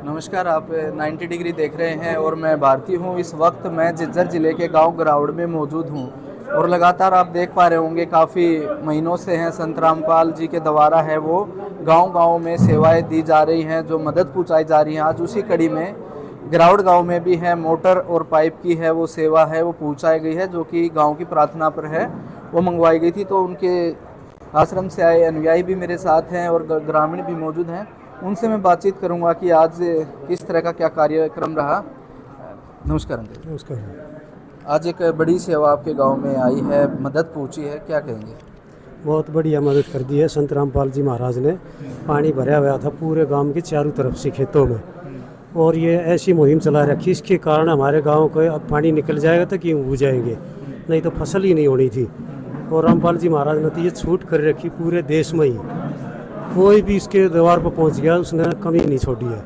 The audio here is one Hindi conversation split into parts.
नमस्कार, आप 90 डिग्री देख रहे हैं और मैं भारती हूँ। इस वक्त मैं झज्जर ज़िले के गांव गरावड़ में मौजूद हूँ और लगातार आप देख पा रहे होंगे काफ़ी महीनों से हैं संत रामपाल जी के द्वारा है वो गांव-गांव में सेवाएं दी जा रही हैं, जो मदद पहुँचाई जा रही हैं। आज उसी कड़ी में गरावड़ गांव में भी है मोटर और पाइप की है वो सेवा है वो पहुँचाई गई है, जो कि गाँव की प्रार्थना पर है वो मंगवाई गई थी। तो उनके आश्रम से आए अनुयायी भी मेरे साथ हैं और ग्रामीण भी मौजूद हैं। उनसे मैं बातचीत करूंगा कि आज किस तरह का क्या कार्यक्रम रहा। नमस्कार अंकल। नमस्कार। आज एक बड़ी सेवा आपके गांव में आई है, मदद पहुंची है, क्या कहेंगे? बहुत बढ़िया मदद कर दी है संत रामपाल जी महाराज ने। पानी भरा हुआ था पूरे गांव की चारों तरफ से खेतों में, और ये ऐसी मुहिम चला रखी, इसके कारण हमारे गांव को अब पानी निकल जाएगा तो क्यों हो जाएंगे, नहीं तो फसल ही नहीं होनी थी। और रामपाल जी महाराज ने तो ये छूट कर रखी पूरे देश में ही, कोई भी इसके द्वार पर पहुंच गया उसने कमी नहीं छोड़ी है।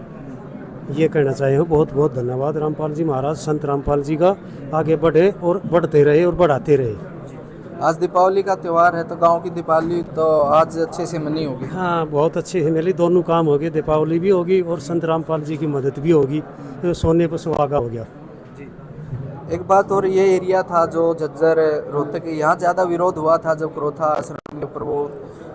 ये कहना चाहिए बहुत बहुत धन्यवाद रामपाल जी महाराज, संत रामपाल जी का। आगे बढ़े और बढ़ते रहे और बढ़ाते रहे। आज दीपावली का त्यौहार है तो गांव की दीपावली तो आज अच्छे से मनी होगी। हाँ, बहुत अच्छे से मिली, दोनों काम हो गए, दीपावली भी होगी और संत रामपाल जी की मदद भी होगी, तो सोने पर सुहागा हो गया। एक बात और, ये एरिया था जो झज्जर रोहतक, यहाँ ज़्यादा विरोध हुआ था जब क्रोथा आश्रम के ऊपर वो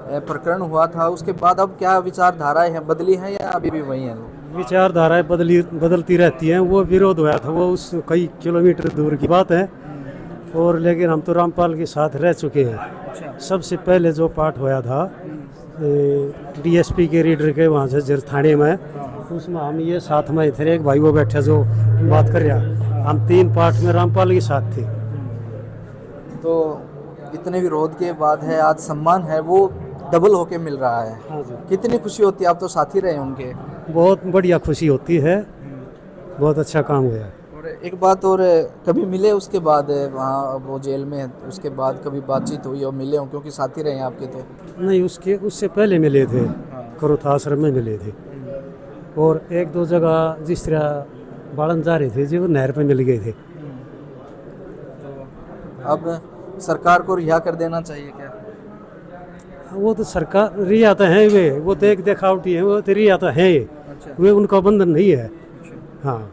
प्रकरण हुआ था, उसके बाद अब क्या विचारधाराएं हैं, बदली हैं या अभी भी वही हैं? विचारधाराएं बदलती रहती हैं। वो विरोध हुआ था वो उस कई किलोमीटर दूर की बात है, और लेकिन हम तो रामपाल के साथ रह चुके हैं। सबसे पहले जो पाठ हुआ था डीएसपी के रीडर के वहाँ से झज्जर थाने में, उसमें हम ये साथ में थे, एक भाई वो बैठे जो बात कर रहा, हम 3 पाठ में रामपाल के साथ थे। तो इतने विरोध के बाद है आज सम्मान है वो डबल होके मिल रहा है। हाँ जी, कितनी खुशी होती है, आप तो साथी रहे उनके। बहुत बढ़िया खुशी होती है, बहुत अच्छा काम हुआ है। और एक बात और, कभी मिले उसके बाद वहाँ वो जेल में, उसके बाद कभी बातचीत हुई और मिले हो, क्योंकि साथी रहे हैं आपके तो? नहीं, उससे पहले मिले थे, क्रोथा आश्रम में मिले थे, और 1-2 जगह जिस तरह बालन जा रहे थे जो नहर पे मिल गए थे। अब सरकार को रिहा कर देना चाहिए क्या? वो तो सरकार रिहा तो है, वो तो एक देखावटी है, वो तो रिहा तो है। अच्छा। वे उनका बंधन नहीं है। हाँ,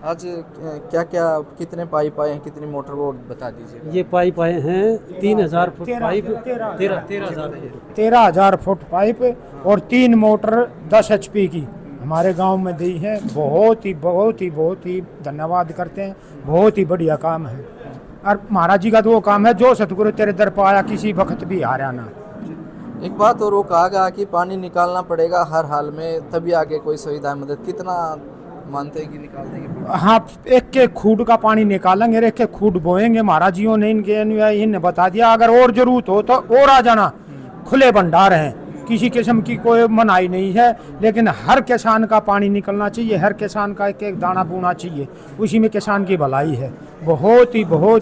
आज क्या क्या कितने पाइप आए हैं, कितनी मोटर, वो बता दीजिए। ये पाइप आए हैं 3000 फुट पाइप, 13,000 फुट पाइप और 3 मोटर 10 HP की हमारे गांव में दी है। बहुत ही धन्यवाद करते हैं, बहुत ही बढ़िया काम है। और महाराज जी का तो वो काम है जो सतगुरु तेरे दर पर आया किसी वक्त भी हारा ना। एक बात और, वो कहा गया कि पानी निकालना पड़ेगा हर हाल में, तभी आगे कोई सुविधा मदद, कितना मानते हैं कि निकाल देंगे? हाँ, एक एक खूड का पानी निकालेंगे, एक एक खूड बोएंगे। महाराज जियों ने इनके अनुयायी इन्हें बता दिया अगर और जरूरत हो तो और आ जाना, खुले भंडार हैं, किसी किस्म की कोई मनाही नहीं है। लेकिन हर किसान का पानी निकलना चाहिए, हर किसान का एक एक दाना बूना चाहिए, उसी में किसान की भलाई है। बहुत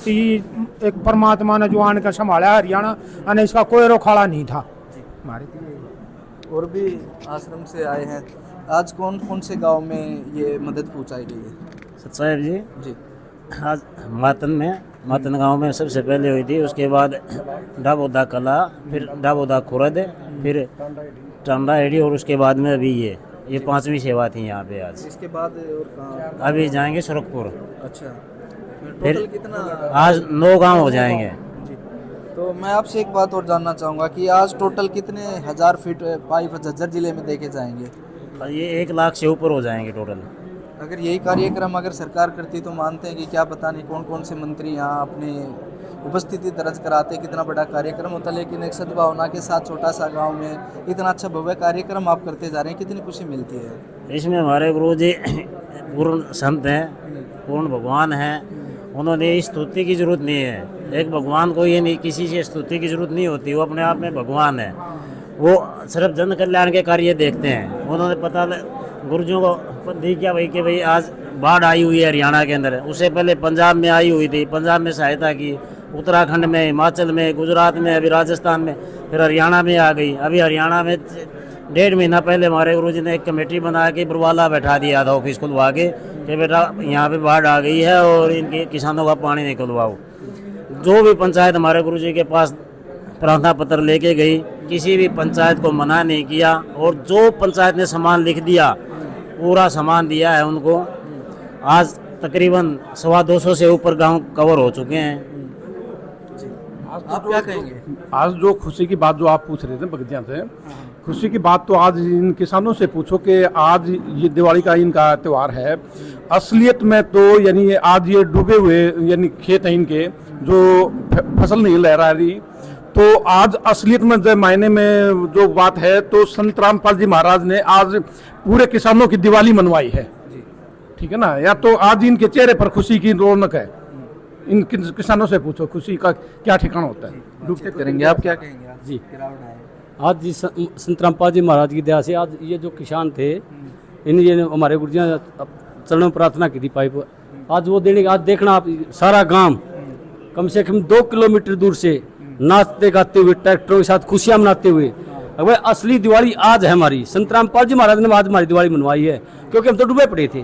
ही एक परमात्मा ने जो आन का संभाला हरियाणा, और इसका कोई रोखाड़ा नहीं था हमारे। और भी आश्रम से आए हैं, आज कौन कौन से गांव में ये मदद पहुंचाई गई है? साहब जी, जी। आज मातन गांव में सबसे पहले हुई थी, उसके बाद डाबोदा कला, फिर डाबोदा खुरद, फिर टांडा एडी, और उसके बाद में अभी ये 5वीं सेवा थी यहाँ पे आज। इसके बाद और कहाँ? अभी जाएंगे सुरखपुर। अच्छा, फिर टोटल कितना? आज 9 गांव हो जाएंगे। जी। तो मैं आपसे एक बात और जानना चाहूँगा कि आज टोटल कितने हजार फीट पाइप झज्जर जिले में देखे जाएंगे? ये 1 लाख से ऊपर हो जाएंगे टोटल। अगर यही कार्यक्रम अगर सरकार करती तो मानते हैं कि क्या पता नहीं कौन कौन से मंत्री यहाँ अपनी उपस्थिति दर्ज कराते, कितना बड़ा कार्यक्रम होता। लेकिन एक सद्भावना के साथ छोटा सा गांव में इतना अच्छा भव्य कार्यक्रम आप करते जा रहे हैं, कितनी खुशी मिलती है। इसमें हमारे गुरु जी पूर्ण संत हैं, पूर्ण भगवान हैं, उन्होंने स्तुति की जरूरत नहीं है। एक भगवान को ये नहीं, किसी से स्तुति की जरूरत नहीं होती, वो अपने आप में भगवान है। वो सिर्फ जन कल्याण के कार्य देखते हैं। उन्होंने पता गुरुजियों को दी क्या भाई कि भाई आज बाढ़ आई हुई है हरियाणा के अंदर, उससे पहले पंजाब में आई हुई थी, पंजाब में सहायता की, उत्तराखंड में, हिमाचल में, गुजरात में, अभी राजस्थान में, फिर हरियाणा में आ गई। अभी हरियाणा में 1.5 महीना पहले हमारे गुरुजी ने एक कमेटी बना के बरवाला बैठा दिया था ऑफिस खुलवा के कि बेटा यहाँ पे बाढ़ आ गई है और इनके किसानों का पानी निकलवाओ। जो भी पंचायत हमारे गुरुजी के पास प्रार्थना पत्र लेके गई, किसी भी पंचायत को मना नहीं किया, और जो पंचायत ने सामान लिख दिया पूरा सामान दिया है उनको। आज तकरीबन 225 से ऊपर गांव कवर हो चुके हैं। आप क्या कहेंगे? आज जो खुशी की बात जो आप पूछ रहे थे बगदिया से, खुशी की बात तो आज इन किसानों से पूछो कि आज ये दिवाली का इनका त्यौहार है। असलियत में तो यानी आज ये डूबे हुए यानी खेत हैं इनके, जो फसल नहीं लहरा रही, तो आज असलियत में जो मायने में जो बात है तो संत रामपाल जी महाराज ने आज पूरे किसानों की दिवाली मनवाई है। ठीक है ना, या तो आज इनके चेहरे पर खुशी की रौनक है। इन किसानों से पूछो खुशी का क्या ठिकाना होता है। डूबते करेंगे, आप क्या कहेंगे? आज जी। गिरावट आए। आज जी संत रामपाल जी महाराज की दया से आज ये जो किसान थे, इन ये हमारे गुरुजियों ने चरणों में प्रार्थना की थी पाइप, आज वो देने। आज देखना आप सारा गांव कम से कम 2 किलोमीटर दूर से नाचते गाते हुए ट्रैक्टरों के साथ खुशियां मनाते हुए, अगर असली दिवाली आज है हमारी। संत रामपाल जी महाराज ने आज हमारी दिवाली मनवाई है, क्योंकि हम तो डूबे पड़े थे।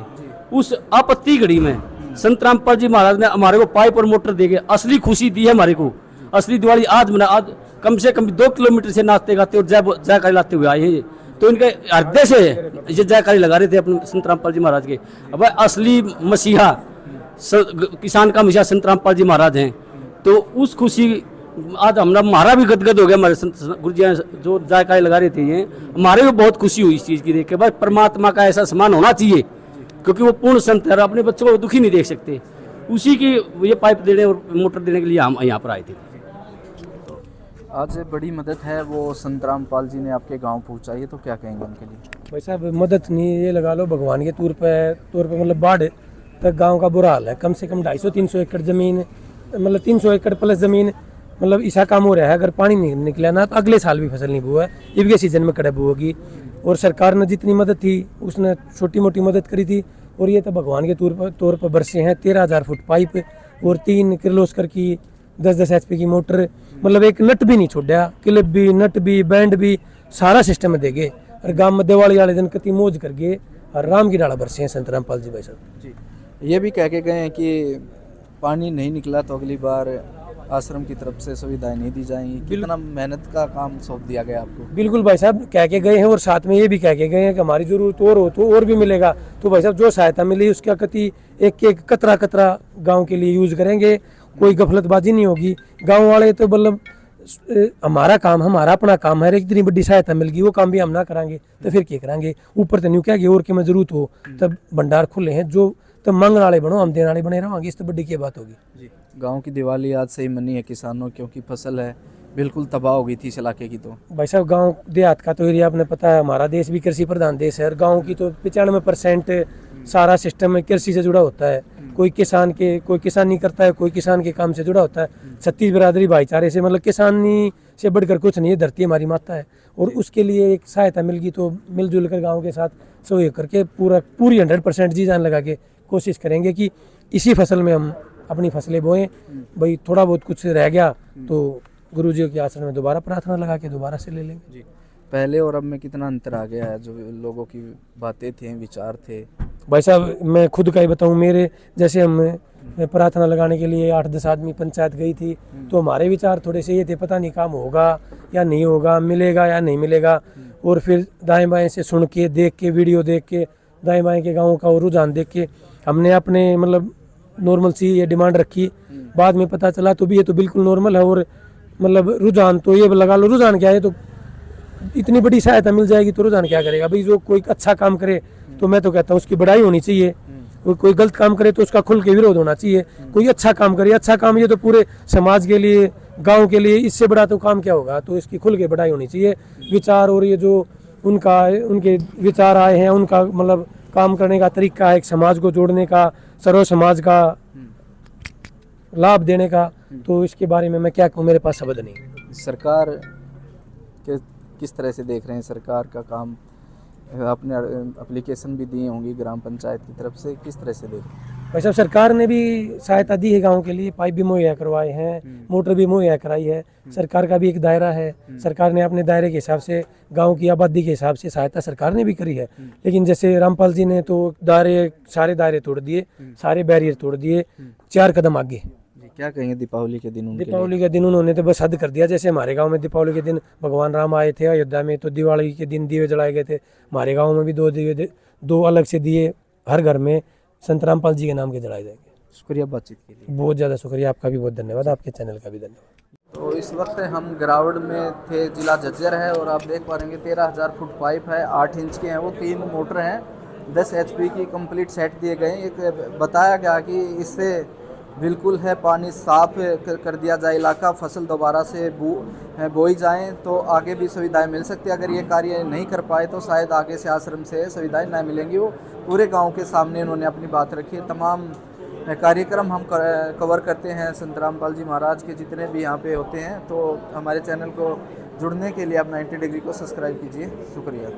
उस आपत्ति घड़ी में संत रामपाल जी महाराज ने हमारे को पाइप और मोटर दे के असली खुशी दी है हमारे को। असली दिवाली आज मना, आज कम से कम 2 किलोमीटर से नाचते गाते और जयकारी लाते हुए आए हैं ये। तो इनके हृदय से ये जयकारी लगा रहे थे अपने संत रामपाल जी महाराज के। अब असली मसीहा किसान का मसीहा संत रामपाल जी महाराज हैं। तो उस खुशी आज हमारा भी गदगद हो गया। हमारे गुरु जी जो जयकारी लगा रहे थे ये, हमारे भी बहुत खुशी हुई इस चीज़ की देख के। भाई परमात्मा का ऐसा सम्मान होना चाहिए, क्योंकि वो पूर्ण संत है, अपने बच्चों को दुखी नहीं देख सकते। उसी की ये पाइप देने और मोटर देने के लिए हम यहाँ पर आए थे। आज बड़ी मदद है वो संत रामपाल जी ने आपके गांव पहुंचाई है, तो क्या कहेंगे उनके लिए? भाई साहब मदद नहीं, ये लगा लो भगवान के तौर पे मतलब बाढ़ तक गांव का बुरा हाल है। कम से कम 250-300 एकड़ ज़मीन, मतलब 300 एकड़ प्लस ज़मीन, मतलब ऐसा काम हो रहा है। अगर पानी नहीं निकला ना तो अगले साल भी फसल नहीं बुआ है, इब के सीजन में कड़े बुएगी। और सरकार ने जितनी मदद थी उसने छोटी मोटी मदद करी थी। और ये तो भगवान के तौर पर बरसे हैं 13,000 फुट पाइप और 3 किर्लोस्कर की 10-10 HP की मोटर, मतलब एक नट भी नहीं छोड़ा, क्लिप भी, नट भी, बैंड भी, सारा सिस्टम दे गए। और गांव में दिवाली वाले दिन कति मौज कर गए और राम की डाला बरसे हैं संत रामपाल जी भाई साहब जी। ये भी कह के गए हैं कि पानी नहीं निकला तो अगली बार आश्रम की तरफ से सुविधाएं नहीं दी जाएंगी। कितना मेहनत का काम सौंप दिया गया आपको? बिल्कुल भाई साहब कह के गए हैं, और साथ में ये भी कह के गए हैं कि हमारी जरूरत और हो तो और भी मिलेगा। तो भाई साहब जो सहायता मिली उसका कति एक कतरा कतरा गांव के लिए यूज करेंगे, कोई गफलतबाजी नहीं होगी। गांव वाले तो मतलब हमारा काम, हमारा अपना काम है, इतनी बड़ी सहायता मिल गई वो काम भी हम ना करांगे तो फिर क्या करांगे? ऊपर तो नहीं क्या और के में जरूरत हो तब भंडार खुले हैं, जो तब मांगने वाले बनो, हम देने वाले बने रहेंगे, इससे बड़ी क्या बात होगी जी। गांव की दिवाली आज से ही मनी है किसानों, क्योंकि फसल है बिल्कुल तबाह हो गई थी इस इलाके की। तो भाई साहब गांव देहात का तो एरिया आपने पता है, हमारा देश भी कृषि प्रधान देश है और गांव की तो 95% सारा सिस्टम में कृषि से जुड़ा होता है। कोई किसान नहीं करता है, कोई किसान के काम से जुड़ा होता है। 36 बिरादरी भाईचारे से, मतलब किसानी से बढ़कर कुछ नहीं है, धरती हमारी माता है। और उसके लिए एक सहायता मिल गई तो मिलजुल कर गाँव के साथ सहयोग करके पूरी 100% जी जान लगा के कोशिश करेंगे कि इसी फसल में हम अपनी फसलें बोएं। भाई थोड़ा बहुत कुछ रह गया तो गुरुजी के आश्रम में दोबारा प्रार्थना लगा के दोबारा से ले लेंगे जी। पहले और अब में कितना अंतर आ गया है? जो लोगों की बातें थी, विचार थे। भाई साहब मैं खुद का ही बताऊं, मेरे जैसे हम प्रार्थना लगाने के लिए 8-10 आदमी पंचायत गई थी, तो हमारे विचार थोड़े से ये थे, पता नहीं काम होगा या नहीं होगा, मिलेगा या नहीं मिलेगा। और फिर दाएं बाएं से सुन के, देख के, वीडियो देख के, दाएं बाएं के गाँव का रुझान देख के हमने अपने मतलब नॉर्मल सी ये डिमांड रखी। बाद में पता चला तो भी ये तो बिल्कुल नॉर्मल है। और मतलब रुझान तो ये लगा लो, रुझान क्या है, तो इतनी बड़ी सहायता मिल जाएगी तो रुझान क्या करेगा? भाई जो कोई अच्छा काम करे तो मैं तो कहता हूँ उसकी बड़ाई होनी चाहिए, कोई गलत काम करे तो उसका खुल के विरोध होना चाहिए। कोई अच्छा काम करे, अच्छा काम ये तो पूरे समाज के लिए, गांव के लिए, इससे बड़ा तो काम क्या होगा? तो इसकी खुल के बड़ाई होनी चाहिए। विचार और ये जो उनके विचार आए हैं, उनका मतलब काम करने का तरीका है, एक समाज को जोड़ने का, सर्व समाज का लाभ देने का, तो इसके बारे में मैं क्या कहूँ, मेरे पास शब्द नहीं। सरकार के किस तरह से देख रहे हैं सरकार का काम? आपने एप्लीकेशन भी दिए होंगी ग्राम पंचायत की तरफ से, किस तरह से देख रहे हैं? भाई साहब सरकार ने भी सहायता दी है गांव के लिए, पाइप भी मुहैया करवाए हैं, मोटर भी मुहैया कराई है। सरकार का भी एक दायरा है, सरकार ने अपने दायरे के हिसाब से, गांव की आबादी के हिसाब से सहायता सरकार ने भी करी है। लेकिन जैसे रामपाल जी ने तो सारे दायरे तोड़ दिए, सारे बैरियर तोड़ दिए, 4 कदम आगे। क्या कहेंगे दीपावली के दिन उनके लिए? दीपावली के दिन उन्होंने तो बस हद कर दिया। जैसे हमारे गांव में दीपावली के दिन भगवान राम आए थे अयोध्या में, तो दिवाली के दिन दिए जलाए गए थे। हमारे गांव में भी 2 अलग से दिए हर घर में संत रामपाल जी के नाम के जलाए जाएंगे। शुक्रिया बातचीत के लिए। बहुत ज़्यादा शुक्रिया, आपका भी बहुत धन्यवाद, आपके चैनल का भी धन्यवाद। तो इस वक्त हम ग्राउंड में थे, जिला झज्जर है, और आप देख पा रहे हैं 13,000 फुट पाइप है, 8 इंच के हैं वो, 3 मोटर हैं, 10 HP की कंप्लीट सेट दिए गए। एक बताया गया कि इससे बिल्कुल है पानी साफ कर दिया जाए इलाका, फसल दोबारा से बोई जाएं तो आगे भी सुविधाएं मिल सकती है। अगर ये कार्य नहीं कर पाए तो शायद आगे से आश्रम से सुविधाएं ना मिलेंगी। वो पूरे गांव के सामने उन्होंने अपनी बात रखी है। तमाम कार्यक्रम हम कवर करते हैं संत रामपाल जी महाराज के, जितने भी यहाँ पे होते हैं। तो हमारे चैनल को जुड़ने के लिए आप 90 डिग्री को सब्सक्राइब कीजिए। शुक्रिया।